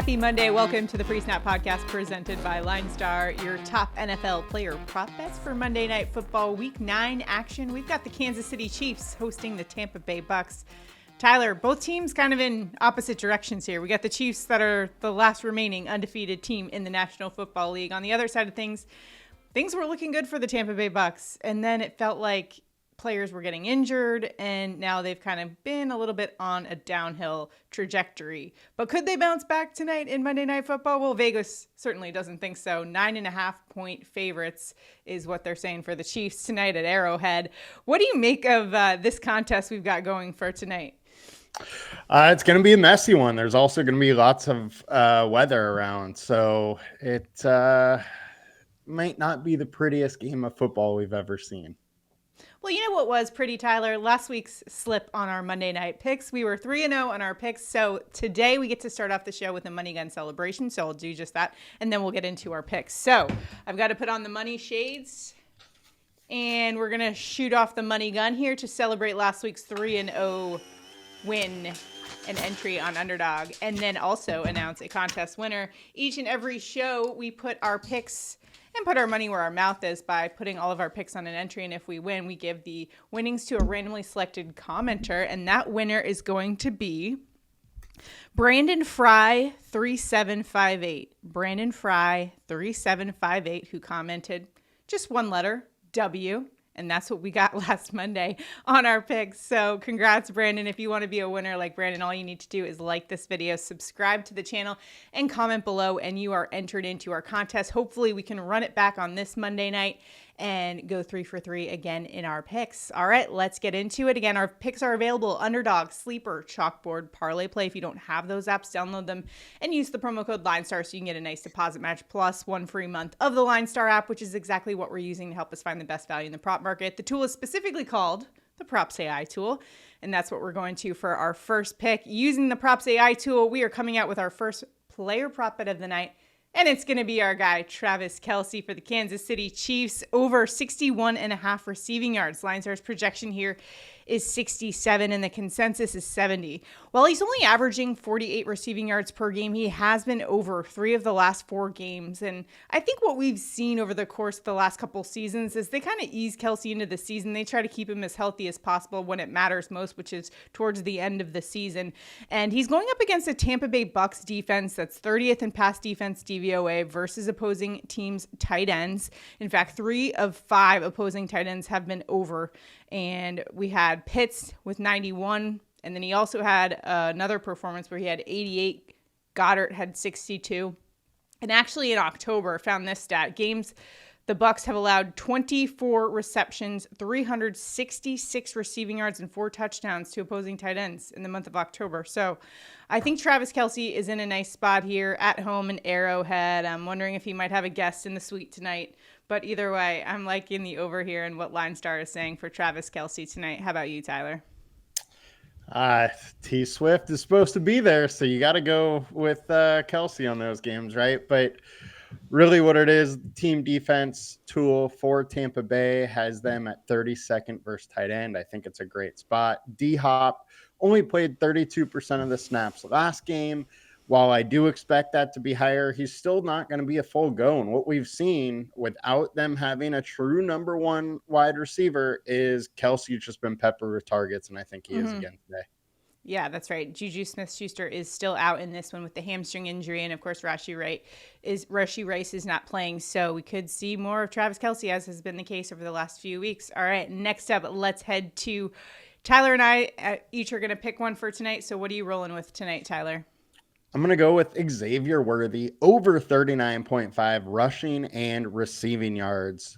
Happy Monday. Welcome to the Free Snap Podcast presented by LineStar, your top NFL player prop bets for Monday Night Football Week 9 action. We've got the Kansas City Chiefs hosting the Tampa Bay Bucs. Tyler, both teams kind of in opposite directions here. We got the Chiefs that are the last remaining undefeated team in the National Football League. On the other side of things were looking good for the Tampa Bay Bucs, and then it felt like players were getting injured, and now they've kind of been a little bit on a downhill trajectory. But could they bounce back tonight in Monday Night Football? Well, Vegas certainly doesn't think so. 9.5-point favorites is what they're saying for the Chiefs tonight at Arrowhead. What do you make of this contest we've got going for tonight? It's going to be a messy one. There's also going to be lots of weather around, so it might not be the prettiest game of football we've ever seen. Well, you know what was pretty, Tyler? Last week's slip on our Monday night picks. We were 3-0 on our picks. So today we get to start off the show with a money gun celebration. So I'll do just that. And then we'll get into our picks. So I've got to put on the money shades. And we're going to shoot off the money gun here to celebrate last week's 3-0 win and entry on Underdog. And then also announce a contest winner. Each and every show we put our picks and put our money where our mouth is by putting all of our picks on an entry. And if we win, we give the winnings to a randomly selected commenter. And that winner is going to be Brandon Fry 3758. Brandon Fry 3758, who commented just one letter, W. And that's what we got last Monday on our picks. So congrats, Brandon. If you want to be a winner like Brandon, all you need to do is like this video, subscribe to the channel, and comment below, and you are entered into our contest. Hopefully we can run it back on this Monday night and go 3 for 3 again in our picks. All right, let's get into it. Again, our picks are available: Underdog, Sleeper, Chalkboard, ParlayPlay. If you don't have those apps, download them and use the promo code LineStar so you can get a nice deposit match plus 1 free month of the LineStar app, which is exactly what we're using to help us find the best value in the prop market. The tool is specifically called the PropsAI tool, and that's what we're going to for our first pick. Using the PropsAI tool, we are coming out with our first player prop bet of the night. And it's going to be our guy, Travis Kelce, for the Kansas City Chiefs, over 61.5 receiving yards. LineStar's projection here is 67, and the consensus is 70. While he's only averaging 48 receiving yards per game, he has been over 3 of the last 4 games. And I think what we've seen over the course of the last couple seasons is they kind of ease Kelce into the season. They try to keep him as healthy as possible when it matters most, which is towards the end of the season. And he's going up against a Tampa Bay Bucs defense that's 30th in pass defense DVOA versus opposing teams' tight ends. In fact, 3 of 5 opposing tight ends have been over. And we had Pitts with 91. And then he also had another performance where he had 88. Goddard had 62. And actually in October, found this stat, games the Bucs have allowed 24 receptions, 366 receiving yards, and 4 touchdowns to opposing tight ends in the month of October. So I think Travis Kelce is in a nice spot here at home in Arrowhead. I'm wondering if he might have a guest in the suite tonight. But either way, I'm liking the over here and what LineStar is saying for Travis Kelce tonight. How about you, Tyler? T Swift is supposed to be there, so you got to go with Kelce on those games, right? But really what it is, the team defense tool for Tampa Bay has them at 32nd versus tight end. I think it's a great spot. D-Hop only played 32% of the snaps last game. While I do expect that to be higher, he's still not going to be a full go. And what we've seen without them having a true number 1 wide receiver is Kelce's just been peppered with targets, and I think he is again today. Yeah, that's right. Juju Smith-Schuster is still out in this one with the hamstring injury. And, of course, Rashee Rice is not playing. So we could see more of Travis Kelce, as has been the case over the last few weeks. All right, next up, let's head to Tyler and I each are going to pick one for tonight. So what are you rolling with tonight, Tyler? I'm going to go with Xavier Worthy, over 39.5 rushing and receiving yards.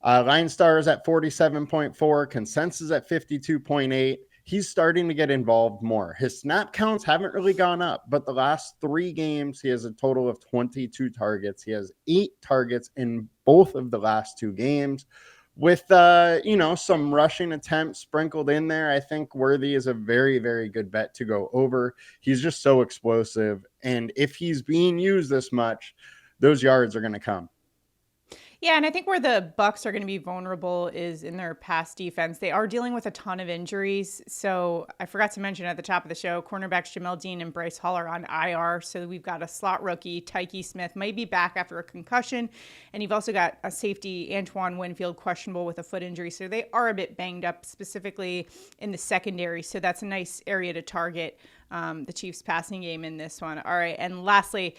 LineStar is at 47.4, consensus at 52.8. He's starting to get involved more. His snap counts haven't really gone up, but the last 3 games, he has a total of 22 targets. He has 8 targets in both of the last 2 games. With, some rushing attempts sprinkled in there, I think Worthy is a very, very good bet to go over. He's just so explosive. And if he's being used this much, those yards are going to come. Yeah, and I think where the Bucs are going to be vulnerable is in their pass defense. They are dealing with a ton of injuries. So I forgot to mention at the top of the show, cornerbacks Jamel Dean and Bryce Hall are on IR. So we've got a slot rookie, Tyke Smith, might be back after a concussion. And you've also got a safety, Antoine Winfield, questionable with a foot injury. So they are a bit banged up, specifically in the secondary. So that's a nice area to target the Chiefs passing game in this one. All right. And lastly,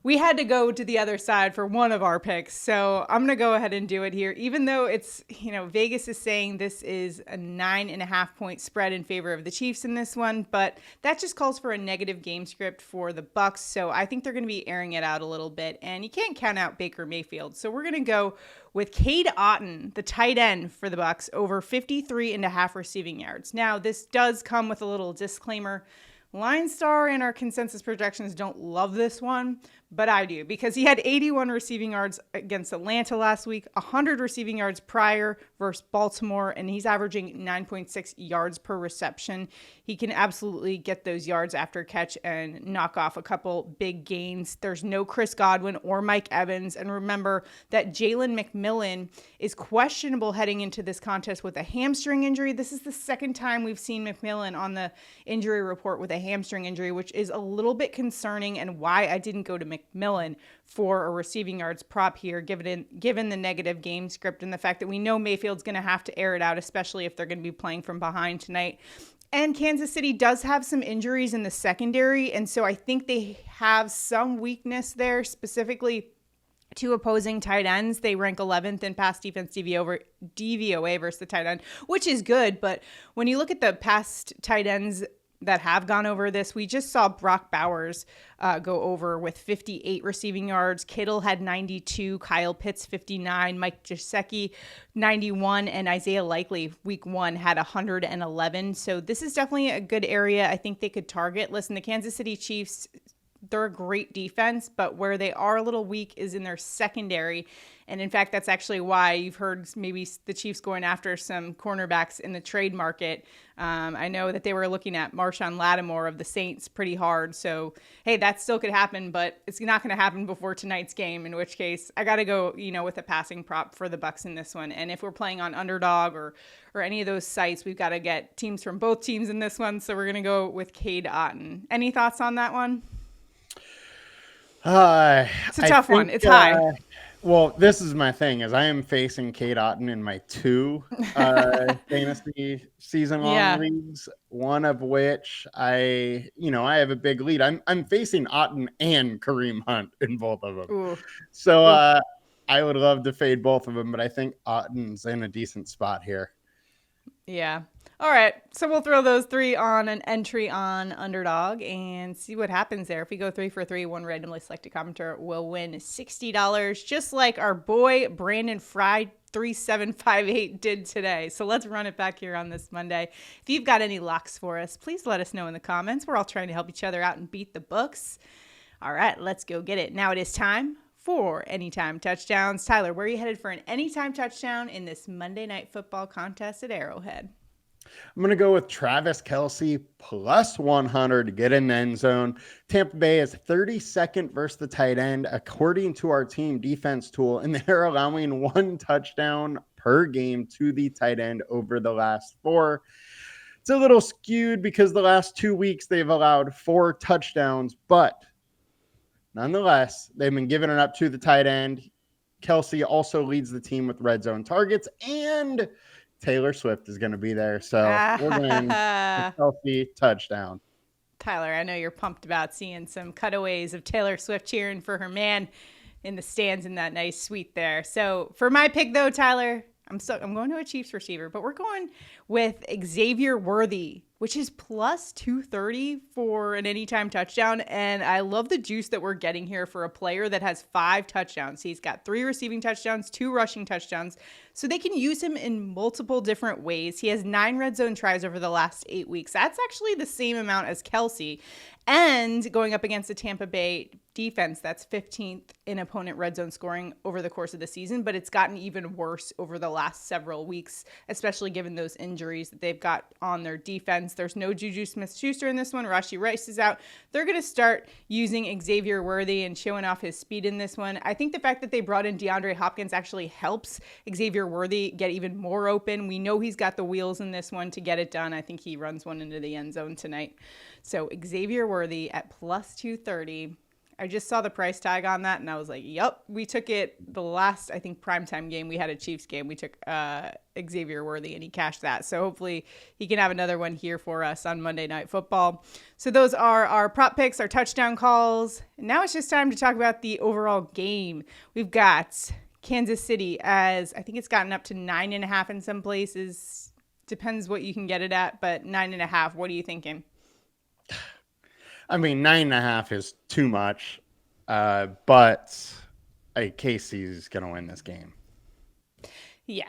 we had to go to the other side for one of our picks. So I'm going to go ahead and do it here. Even though it's, Vegas is saying this is a 9.5-point spread in favor of the Chiefs in this one, but that just calls for a negative game script for the Bucs. So I think they're going to be airing it out a little bit, and you can't count out Baker Mayfield. So we're going to go with Cade Otton, the tight end for the Bucs, over 53.5 receiving yards. Now, this does come with a little disclaimer. LineStar and our consensus projections don't love this one, but I do, because he had 81 receiving yards against Atlanta last week, 100 receiving yards prior versus Baltimore, and he's averaging 9.6 yards per reception. He can absolutely get those yards after catch and knock off a couple big gains. There's no Chris Godwin or Mike Evans, and remember that Jalen McMillan is questionable heading into this contest with a hamstring injury. This is the second time we've seen McMillan on the injury report with a hamstring injury, which is a little bit concerning, and why I didn't go to McMillan for a receiving yards prop here, given the negative game script and the fact that we know Mayfield's going to have to air it out, especially if they're going to be playing from behind tonight. And Kansas City does have some injuries in the secondary, and so I think they have some weakness there, specifically to opposing tight ends. They rank 11th in pass defense DVOA versus the tight end, which is good. But when you look at the past tight ends that have gone over this, we just saw Brock Bowers go over with 58 receiving yards. Kittle had 92, Kyle Pitts 59, Mike Gesicki 91, and Isaiah Likely week 1 had 111. So this is definitely a good area I think they could target. Listen, the Kansas City Chiefs, they're a great defense, but where they are a little weak is in their secondary. And in fact, that's actually why you've heard maybe the Chiefs going after some cornerbacks in the trade market. I know that they were looking at Marshawn Lattimore of the Saints pretty hard. So, hey, that still could happen, but it's not going to happen before tonight's game, in which case I got to go, with a passing prop for the Bucs in this one. And if we're playing on Underdog or any of those sites, we've got to get teams from both teams in this one. So we're going to go with Cade Otton. Any thoughts on that one? It's a tough one. It's high. Well, this is my thing, is I am facing Cade Otton in my 2 fantasy season-long leagues, one of which I have a big lead. I'm facing Otton and Kareem Hunt in both of them. Ooh. So I would love to fade both of them, but I think Otton's in a decent spot here. Yeah. All right. So we'll throw those 3 on an entry on Underdog and see what happens there. If we go 3 for 3, one randomly selected commenter will win $60, just like our boy Brandon Fry 3758 did today. So let's run it back here on this Monday. If you've got any locks for us, please let us know in the comments. We're all trying to help each other out and beat the books. All right, let's go get it. Now it is time for Anytime Touchdowns. Tyler, where are you headed for an anytime touchdown in this Monday Night Football contest at Arrowhead? I'm going to go with Travis Kelce plus 100 to get in the end zone. Tampa Bay is 32nd versus the tight end, according to our team defense tool, and they're allowing 1 touchdown per game to the tight end over the last 4. It's a little skewed because the last 2 weeks they've allowed 4 touchdowns, but nonetheless, they've been giving it up to the tight end. Kelce also leads the team with red zone targets, and Taylor Swift is going to be there. So we're going to Kelce touchdown. Tyler, I know you're pumped about seeing some cutaways of Taylor Swift cheering for her man in the stands in that nice suite there. So for my pick, though, Tyler, I'm going to a Chiefs receiver, but we're going with Xavier Worthy, which is plus 230 for an anytime touchdown. And I love the juice that we're getting here for a player that has 5 touchdowns. He's got 3 receiving touchdowns, 2 rushing touchdowns. So they can use him in multiple different ways. He has 9 red zone tries over the last 8 weeks. That's actually the same amount as Kelce. And going up against the Tampa Bay defense, that's 15th in opponent red zone scoring over the course of the season, but it's gotten even worse over the last several weeks, especially given those injuries that they've got on their defense. defense. There's no Juju Smith-Schuster in this one. Rashee Rice is out. They're going to start using Xavier Worthy and showing off his speed in this one. I think the fact that they brought in DeAndre Hopkins actually helps Xavier Worthy get even more open. We know he's got the wheels in this one to get it done. I think he runs one into the end zone tonight. So Xavier Worthy at plus 230. I just saw the price tag on that, and I was like, yep. We took it the last, I think, primetime game. We had a Chiefs game. We took Xavier Worthy, and he cashed that. So hopefully he can have another one here for us on Monday Night Football. So those are our prop picks, our touchdown calls. And now it's just time to talk about the overall game. We've got Kansas City as, I think it's gotten up to 9.5 in some places. Depends what you can get it at, but 9.5. What are you thinking? I mean, 9.5 is too much, but KC's going to win this game. Yeah.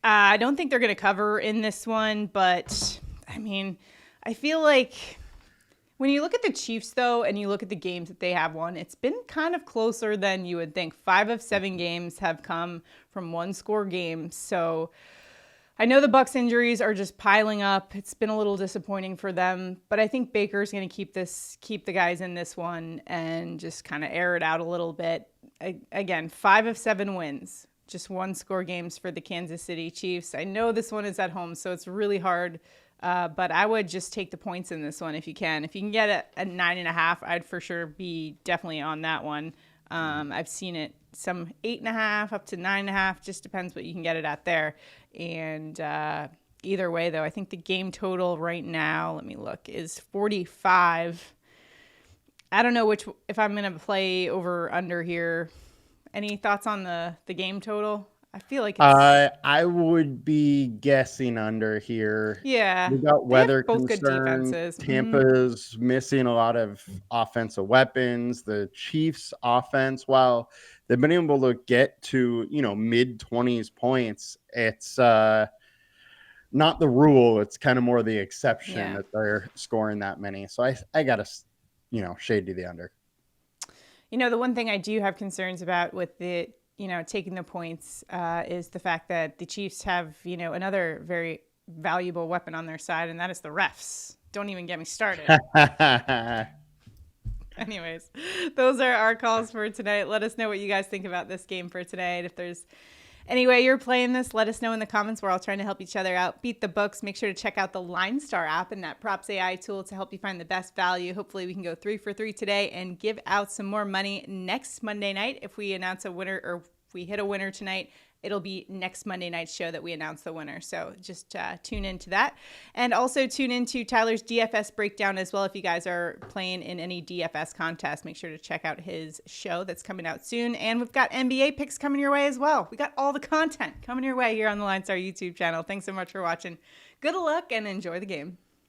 I don't think they're going to cover in this one, but, I mean, I feel like when you look at the Chiefs, though, and you look at the games that they have won, it's been kind of closer than you would think. 5 of 7 games have come from one-score games, so I know the Bucs injuries are just piling up. It's been a little disappointing for them, but I think Baker's going to keep the guys in this one and just kind of air it out a little bit. Again, 5 of 7 wins, just one-score games for the Kansas City Chiefs. I know this one is at home, so it's really hard, but I would just take the points in this one if you can. If you can get it at 9.5, I'd for sure be definitely on that one. I've seen it some 8.5 up to 9.5, just depends what you can get it at there. And either way, though, I think the game total right now, let me look, is 45. I don't know if I'm going to play over under here. Any thoughts on the game total? I feel like it's... I would be guessing under here. Yeah. We got weather both concerns. good defenses. Tampa's missing a lot of offensive weapons. The Chiefs' offense, while they've been able to get to, mid-20s points, it's not the rule. It's kind of more the exception that they're scoring that many. So I got to, shade to the under. The one thing I do have concerns about with the taking the points is the fact that the Chiefs have, another very valuable weapon on their side, and that is the refs. Don't even get me started. Anyways, those are our calls for tonight. Let us know what you guys think about this game for tonight. If there's any way you're playing this, let us know in the comments. We're all trying to help each other out. Beat the books. Make sure to check out the LineStar app and that PropsAI tool to help you find the best value. Hopefully we can go 3 for 3 today and give out some more money next Monday night. If we announce a winner, or if we hit a winner tonight, it'll be next Monday night's show that we announce the winner. So just tune into that. And also tune into Tyler's DFS breakdown as well. If you guys are playing in any DFS contest, make sure to check out his show that's coming out soon. And we've got NBA picks coming your way as well. We got all the content coming your way here on the LineStar YouTube channel. Thanks so much for watching. Good luck and enjoy the game.